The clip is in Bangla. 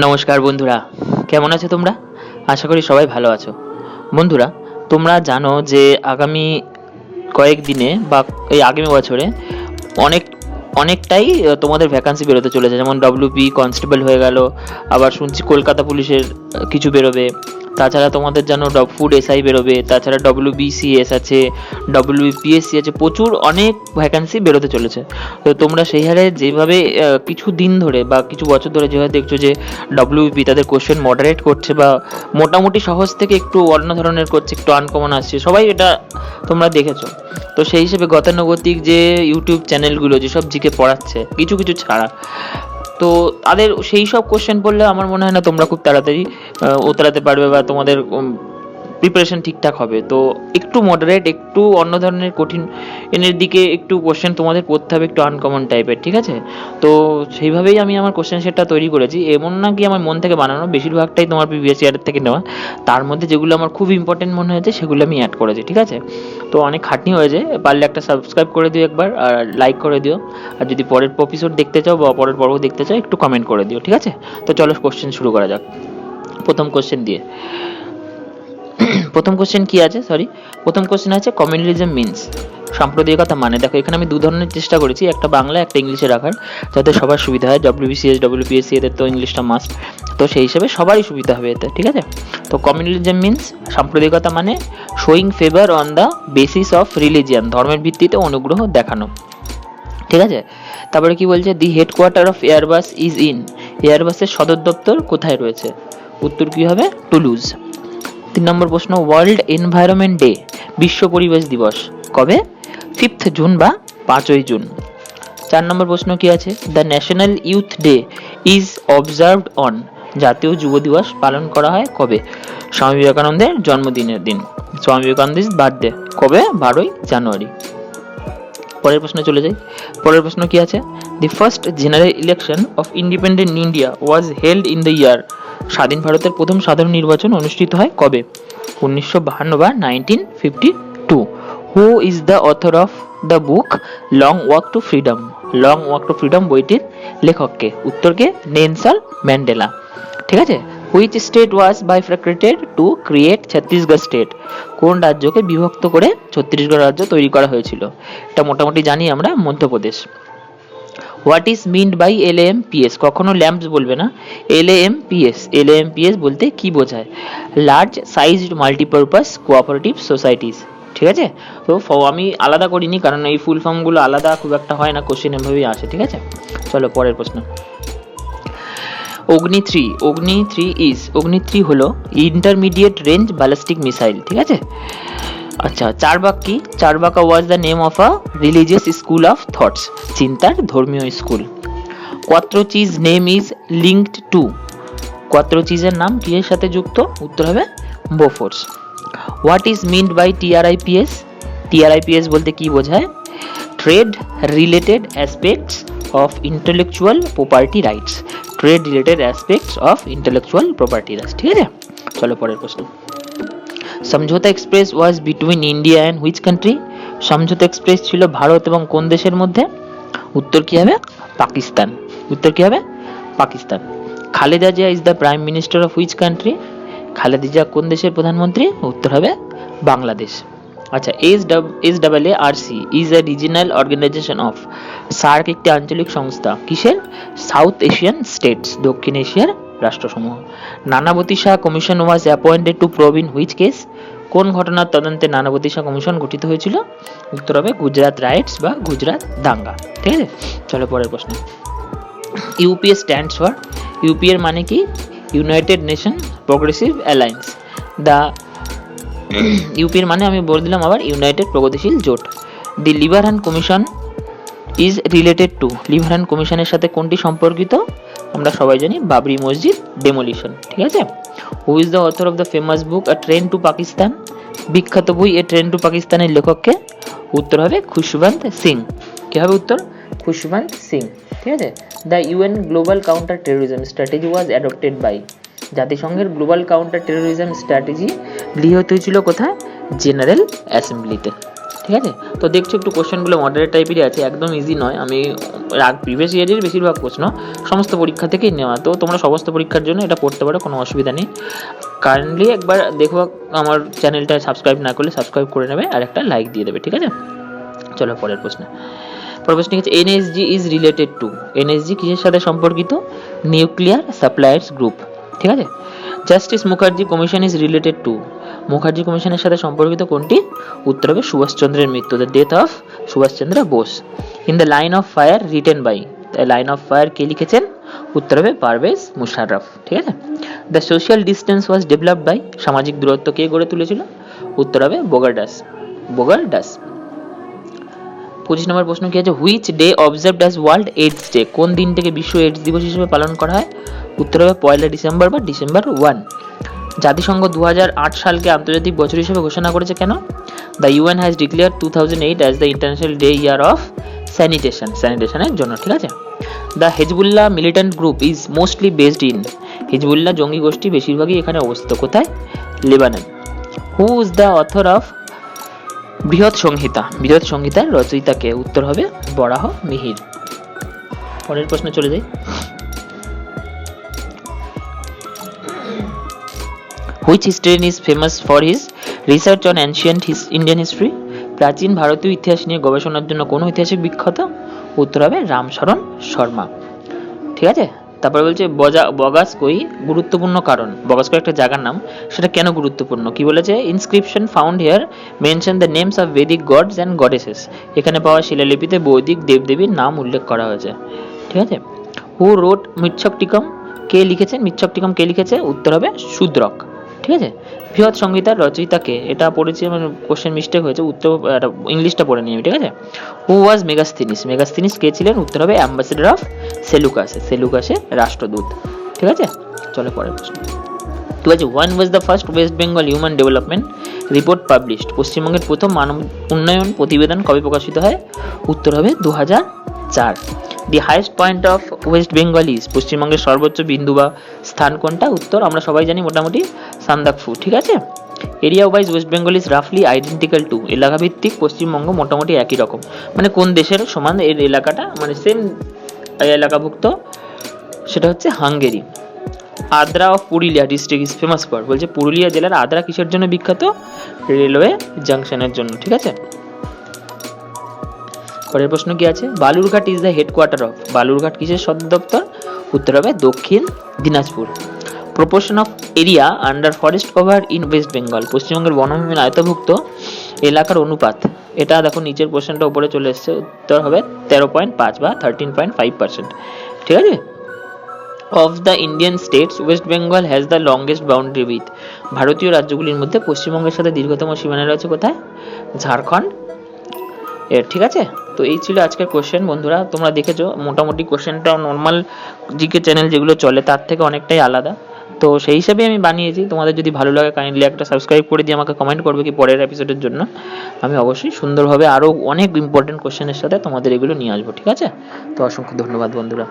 নমস্কার বন্ধুরা, কেমন আছো তোমরা? আশা করি সবাই ভালো আছো। বন্ধুরা, তোমরা জানো যে আগামী কয়েকদিনে বা এই আগামী বছরে অনেক অনেকটাই তোমাদের ভ্যাকান্সি বেরোতে চলেছে, যেমন ডব্লিউপি কনস্টেবল হয়ে গেল, আবার শুনছি কলকাতা পুলিশের কিছু বেরোবে। তাছাড়া তোমাদের জানো ফুড এসআই বেরোবে, তাছাড়া ডব্লিউবিসিএস আছে, ডব্লিউপিএসসি আছে, প্রচুর অনেক ভ্যাকান্সি বেরোতে চলেছে। তো তোমরা সেই হারে যেভাবে কিছু দিন ধরে বা কিছু বছর ধরে যেভাবে দেখছো যে ডব্লিউপি তাদের কোশ্চেন মডারেট করছে বা মোটামুটি সহজ থেকে একটু অন্য ধরনের করছে, একটু আনকমন আসছে, সবাই এটা তোমরা দেখেছো। তো সেই হিসেবে গতানুগতিক যে ইউটিউব চ্যানেলগুলো যেসব জিকে পড়াচ্ছে কিছু কিছু ছাড়া, তো তাদের সেই সব কোশ্চেন পড়লে আমার মনে হয় না তোমরা খুব তাড়াতাড়ি উতরাতে পারবে বা তোমাদের প্রিপারেশন ঠিকঠাক হবে। তো একটু মডারেট, একটু অন্য ধরনের কঠিন এর দিকে একটু কোশ্চেন তোমাদের পড়তে হবে, একটু আনকমন টাইপের, ঠিক আছে? তো সেইভাবেই আমি আমার কোশ্চেন সেটটা তৈরি করেছি। এমন না কি আমার মন থেকে বানানো, বেশিরভাগটাই তোমার প্রিভিয়াস ইয়ারের থেকে নেওয়া। তার মধ্যে যেগুলো আমার খুব ইম্পর্টেন্ট মনে হয়েছে সেগুলো আমি অ্যাড করেছি, ঠিক আছে? তো অনেক খাটনি হয়েছে, পারলে একটা সাবস্ক্রাইব করে দিও একবার, আর লাইক করে দিও। আর যদি পরের এপিসোড দেখতে চাও বা পরের পর্ব দেখতে চাও, একটু কমেন্ট করে দিও, ঠিক আছে? তো চলো কোশ্চেন শুরু করা যাক প্রথম কোশ্চেন দিয়ে। প্রথম কোশ্চেন কি আছে, প্রথম কোশ্চেন আছে কমিউনালিজম মিনস, সাম্প্রদায়িকতা মানে। দেখো, এখানে আমি দু ধরনের চেষ্টা করেছি, একটা বাংলা একটা ইংলিশে রাখার, যাতে সবার সুবিধা হয়। ডব্লিউবিসিএস ডব্লিউপিএসসি এদের তো ইংলিশটা মাস্ট, তো সেই হিসেবে সবারই সুবিধা হবে এতে, ঠিক আছে? তো কমিউনালিজম মিনস, সাম্প্রদায়িকতা মানে showing favour on the basis of religion, ধর্মের ভিত্তিতে অনুগ্রহ দেখানো, ঠিক আছে? তারপরে কি বলছে, the headquarter of Airbus is in, এয়ারবাসের সদর দপ্তর কোথায় রয়েছে? উত্তর কি হবে? টুলুজ। 3 নম্বর প্রশ্ন, ওয়ার্ল্ড এনভায়রনমেন্ট ডে, বিশ্ব পরিবেশ দিবস কবে? 5th জুন বা 5ই জুন। 4 নম্বর প্রশ্ন কি আছে, the national youth day is observed on, জাতীয় যুব দিবস পালন করা হয় কবে? স্বামী বিবেকানন্দের জন্মদিনের দিন, স্বামী বিবেকানন্দের বার্থডে কবে? 12ই জানুয়ারি। পরের প্রশ্নে চলে যাই। পরের প্রশ্ন কি আছে, the first general election of independent India was held in the year, স্বাধীন ভারতের প্রথম সাধারণ নির্বাচন অনুষ্ঠিত হয় কবে? 1952 বা 1952। Who is the author of the book Long Walk to Freedom, Long Walk to Freedom বইটির লেখককে? উত্তরকে নেলসন ম্যান্ডেলা, ঠিক আছে? Which state was bifurcated to create Chhattisgarh state, কোন রাজ্যকে বিভক্ত করে ছত্তিশগড় রাজ্য তৈরি করা হয়েছিল? এটা মোটামুটি জানি আমরা, Madhya Pradesh. What is meant by LAMPS, কখনো ল্যাম্পস বলবে না, এলএএমপিএস, এলএএমপিএস বলতে কি বোঝায়? Large sized multipurpose cooperative societies, ঠিক আছে? তো আমি আলাদা করিনি, কারণ এই ফুল ফর্মগুলো আলাদা খুব একটা হয় না, কোশ্চেন এভাবেই আসে, ঠিক আছে? চলো পরের প্রশ্ন। অগ্নি 3 হলো ইন্টারমিডিয়েট রেঞ্জ ব্যালিস্টিক মিসাইল, ঠিক আছে? আচ্ছা, Charvaka was the name of a religious school of thoughts, চিন্তার ধর্মীয় school. Quattrocchi's name is linked to, কোয়াত্রোচিজের নাম কি এর সাথে যুক্ত? উত্তর হবে Bofors. What is meant by TRIPS, TRIPS বলতে কি বোঝায়? Trade related aspects of intellectual property rights, trade related aspects of intellectual property rights, ঠিক আছে? চলো পরের প্রশ্ন। Samjhauta Express was between India and which country, Samjhauta Express ছিল ভারত এবং কোন দেশের মধ্যে? উত্তর কি হবে? পাকিস্তান, উত্তর কি হবে? Pakistan. Khaleda Zia is the prime minister of which country, Khaleda Zia কোন দেশের প্রধানমন্ত্রী? উত্তর হবে বাংলাদেশ। আচ্ছা, SAARC is a regional organisation of, SAARC একটি আঞ্চলিক সংস্থা কিসের? সাউথ এশিয়ান স্টেটস, দক্ষিণ এশিয়ার রাষ্ট্রসমূহ। Nanavati Shah commission was appointed to probe in which case, কোন ঘটনার তদন্তে নানাবতী শাহ কমিশন গঠিত হয়েছিল? উত্তর হবে গুজরাট রাইটস বা গুজরাট দাঙ্গা, ঠিক আছে? চলো পরের প্রশ্ন। ইউপিএ স্ট্যান্ডস ফর, ইউপি এর মানে কি? United nation progressive alliance. The ইউপির মানে আমি বলে দিলাম আবার, ইউনাইটেড প্রগতিশীল জোট। দি লিভারহান কমিশন ইজ রিলেটেড টু, লিভারহান কমিশনের সাথে কোনটি সম্পর্কিত? আমরা সবাই জানি বাবরি মসজিদ ডেমোলিশন, ঠিক আছে? Who is the author of the famous book a train to Pakistan, বিখ্যাত বই এ ট্রেন টু পাকিস্তানের লেখককে? উত্তর হবে খুশবন্ত সিং, কি হবে উত্তর? খুশবন্ত সিং, ঠিক আছে? The UN global counter terrorism strategy was adopted by, জাতিসংঘের গ্লোবাল কাউন্টার টেরোরিজম স্ট্র্যাটেজি গৃহীত হয়েছিল কোথায়? জেনারেল অ্যাসেম্বলিতে। ঠিক আছে। তো দেখছো একটু কোশ্চেনগুলো মডারেট টাইপেরই আছে, একদম ইজি নয়। আমি প্রিভিয়াস ইয়ারের বেশিরভাগ প্রশ্ন সমস্ত পরীক্ষা থেকেই নেওয়া, তো তোমরা সমস্ত পরীক্ষার জন্য এটা পড়তে পারো, কোনো অসুবিধা নেই। কাইন্ডলি একবার দেখো, আমার চ্যানেলটা সাবস্ক্রাইব না করলে সাবস্ক্রাইব করে নেবে আর একটা লাইক দিয়ে দেবে, ঠিক আছে। চলো পরের প্রশ্ন হচ্ছে NSG is related to, NSG কিসের সাথে সম্পর্কিত? নিউক্লিয়ার সাপ্লায়ার্স গ্রুপ, ঠিক আছে। Justice Mukherjee commission is related to, Mukherjee কমিশনের সাথে সম্পর্কিত কোনটি? উত্তর হবে সুভাষচন্দ্রের মৃত্যু, the death of Subhas Chandra Bose. In the line of fire written by, line of fire কে লিখেছেন? উত্তর হবে পারভেজ মুশাররফ, ঠিক আছে। The social distance was developed by, সামাজিক দূরত্ব কে গড়ে তুলেছিল? উত্তর হবে বোগারডাস, বোগারডাস। 25 নম্বর প্রশ্ন কি আছে? Which day observed as world AIDS day, কোন দিনটাকে বিশ্ব এইডস দিবস হিসেবে পালন করা হয়? উত্তর হবে 1 ডিসেম্বর বা ডিসেম্বর 1। জাতিসংঘ 2008 সালকে আন্তর্জাতিক বছর হিসেবে ঘোষণা করেছে কেন? The UN has declare 2008 as the international day year of sanitation, স্যানিটেশনের জন্য, ঠিক আছে। The Hezbollah militant group is mostly based in, Hezbollah জঙ্গি গোষ্ঠী বেশিরভাগই এখানে অবস্থিত, কোথায়? Lebanon. Who is the author of Brihat Samhita, বৃহৎ সংহিতার রচয়িতাকে? উত্তর হবে বরাহ মিহির। পরের প্রশ্নে চলে যাই। Which historian is famous for his research on ancient Indian history? প্রাচীন ভারতীয় ইতিহাস নিয়ে গবেষণার জন্য কোন ঐতিহাসিক বিখ্যাত? উত্তর হবে রামশরণ শর্মা, ঠিক আছে। তারপরে বলছে বগাসকই গুরুত্বপূর্ণ কারণ, বগাসকই একটা জায়গার নাম, সেটা কেন গুরুত্বপূর্ণ? কি বলেছে? Inscription found here mention the names of Vedic gods and goddesses, এখানে পাওয়া শিলালিপিতে বৈদিক দেবদেবীর নাম উল্লেখ করা হয়েছে, ঠিক আছে। হু রোট মৃচ্ছকটিকম, কে লিখেছেন মৃচ্ছকটিকম? কে লিখেছে? উত্তর হবে শূদ্রক, ঠিক আছে। বৃহৎ সংহিতার রচয়িতাকে? এটা পড়েছি, মানে কোশ্চেন মিস্টেক হয়েছে, উত্তর ইংলিশটা পড়ে নিই, ঠিক আছে। হু ওয়াজ মেগাস্থিনিস, মেগাস্থিনিস কে ছিলেন? উত্তর হবে অ্যাম্বাসেডর অফ সেলুকাস, সেলুকাসের রাষ্ট্রদূত, ঠিক আছে। চলো পরের প্রশ্ন। ঠিক আছে, one was the first West Bengal human development report published, পশ্চিমবঙ্গের প্রথম মানব উন্নয়ন প্রতিবেদন কবে প্রকাশিত হয়? উত্তর হবে 2004। The highest point of West Bengal is, পশ্চিমবঙ্গের সর্বোচ্চ বিন্দু বা স্থান কোনটা? উত্তর আমরা সবাই জানি মোটামুটি সান্দাকফু, ঠিক আছে। Area wise West Bengal is রাফলি আইডেন্টিক্যাল টু, এলাকা ভিত্তিক পশ্চিমবঙ্গ মোটামুটি একই রকম, মানে কোন দেশের সমান এর এলাকাটা, মানে সেম এলাকাভুক্ত, সেটা হচ্ছে Hungary. Adra of Purulia district is famous for, বলছে পুরুলিয়া জেলার আদ্রা কিসের জন্য বিখ্যাত? রেলওয়ে জাংশনের জন্য, ঠিক আছে। পরের প্রশ্ন কি আছে? Balurghat is the headquarter of, Balurghat কিসের সদর দপ্তর? উত্তর হবে দক্ষিণ Dinajpur. Proportion of area under forest cover in West Bengal, পশ্চিমবঙ্গের বনভূমির আয়তভুক্ত এলাকার অনুপাত, এটা দেখো নিচের কোশ্চেনটা উপরে চলে এসেছে, উত্তর হবে 13.5 বা 13.5%, ঠিক আছে। Of the Indian states West Bengal has the longest boundary with, ভারতীয় রাজ্যগুলির মধ্যে পশ্চিমবঙ্গের সাথে দীর্ঘতম সীমানা রয়েছে কোথায়? ঝাড়খণ্ড এর, ঠিক আছে। তো এই ছিল আজকের কোশ্চেন বন্ধুরা, তোমরা দেখেছো মোটামুটি কোশ্চেনটা নর্মাল জিকে চ্যানেল যেগুলো চলে তার থেকে অনেকটাই আলাদা, তো সেই হিসাবে আমি বানিয়েছি। তোমাদের যদি ভালো লাগে কাইন্ডলি একটা সাবস্ক্রাইব করে দিয়ে আমাকে কমেন্ট করবে কি পরের এপিসোডের জন্য, আমি অবশ্যই সুন্দরভাবে আরও অনেক ইম্পর্টেন্ট কোশ্চেনের সাথে তোমাদের এগুলো নিয়ে আসবো, ঠিক আছে। তো অসংখ্য ধন্যবাদ বন্ধুরা।